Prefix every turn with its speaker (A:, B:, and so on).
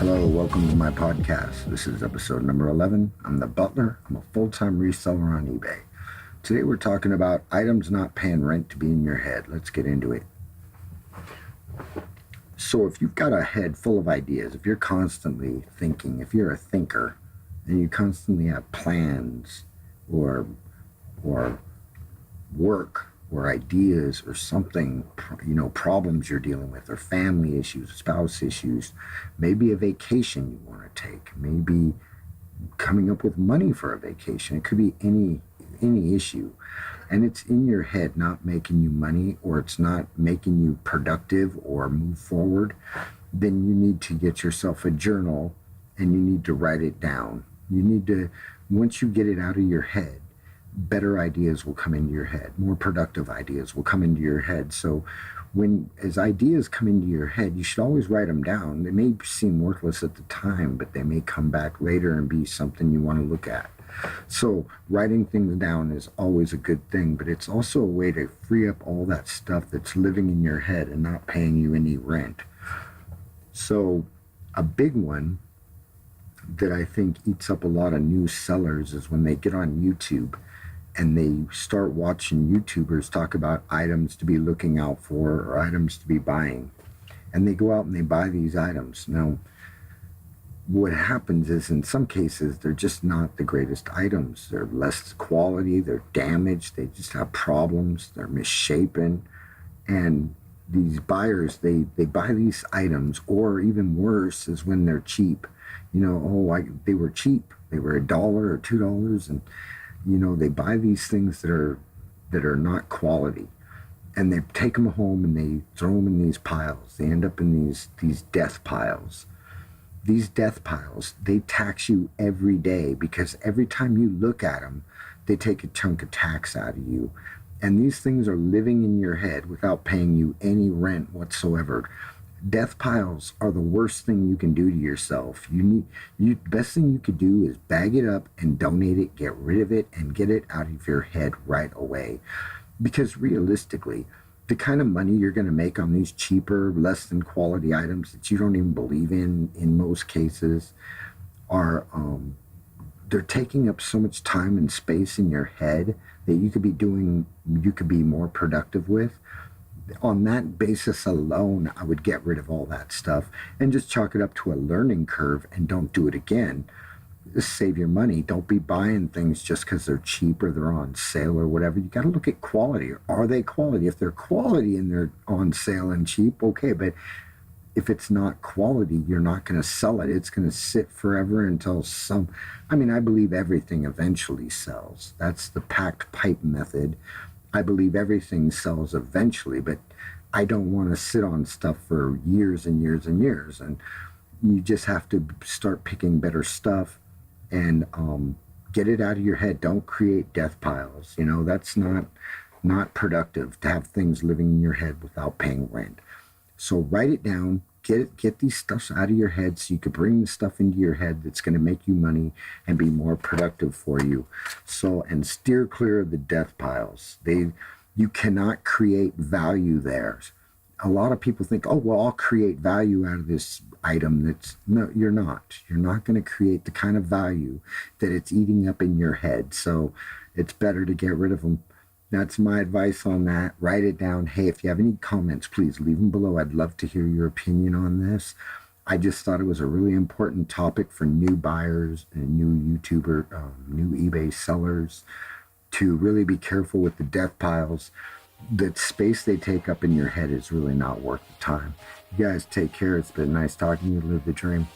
A: Hello, welcome to my podcast. This is episode number 11. I'm the Butler. I'm a full-time reseller on eBay. Today we're talking about items not paying rent to be in your head. Let's get into it. So if you've got a head full of ideas, if you're constantly thinking, if you're a thinker, and you constantly have plans or work or ideas or something, problems you're dealing with, or family issues, spouse issues, maybe a vacation you want to take, maybe coming up with money for a vacation. It could be any issue, and it's in your head not making you money, or it's not making you productive or move forward. Then you need to get yourself a journal and you need to write it down. You need to, once you get it out of your head, better ideas will come into your head, more productive ideas will come into your head. So as ideas come into your head, you should always write them down. They may seem worthless at the time, but they may come back later and be something you want to look at. So writing things down is always a good thing, but it's also a way to free up all that stuff that's living in your head and not paying you any rent. So a big one that I think eats up a lot of new sellers is when they get on YouTube and they start watching YouTubers talk about items to be looking out for or items to be buying. And they go out and they buy these items. Now, what happens is in some cases, they're just not the greatest items. They're less quality, they're damaged, they just have problems, they're misshapen. And these buyers, they buy these items, or even worse is when they're cheap. They were cheap. They were $1 or $2, and they buy these things that are not quality, and they take them home and they throw them in these piles. They end up in these death piles. These death piles, they tax you every day, because every time you look at them, they take a chunk of tax out of you. And these things are living in your head without paying you any rent whatsoever. Death piles are the worst thing you can do to yourself. Best thing you could do is bag it up and donate it, get rid of it, and get it out of your head right away. Because realistically, the kind of money you're going to make on these cheaper, less than quality items that you don't even believe in most cases, are they're taking up so much time and space in your head that you could be more productive with. On that basis alone, I would get rid of all that stuff and just chalk it up to a learning curve and don't do it again. Just save your money. Don't be buying things just because they're cheap or they're on sale or whatever. You got to look at quality. Are they quality? If they're quality and they're on sale and cheap, okay. But if it's not quality, you're not going to sell it. It's going to sit forever until I believe everything eventually sells. That's the packed pipe method. I believe everything sells eventually, but I don't want to sit on stuff for years and years and years. And you just have to start picking better stuff and get it out of your head. Don't create death piles. That's not productive to have things living in your head without paying rent. So write it down. Get these stuffs out of your head so you can bring the stuff into your head that's going to make you money and be more productive for you. And steer clear of the death piles. You cannot create value there. A lot of people think, oh, well, I'll create value out of this item. No, you're not. You're not going to create the kind of value that it's eating up in your head. So it's better to get rid of them. That's my advice on that. Write it down. Hey, if you have any comments, please leave them below. I'd love to hear your opinion on this. I just thought it was a really important topic for new buyers and new new eBay sellers to really be careful with the death piles. The space they take up in your head is really not worth the time. You guys take care. It's been nice talking to you. Live the dream.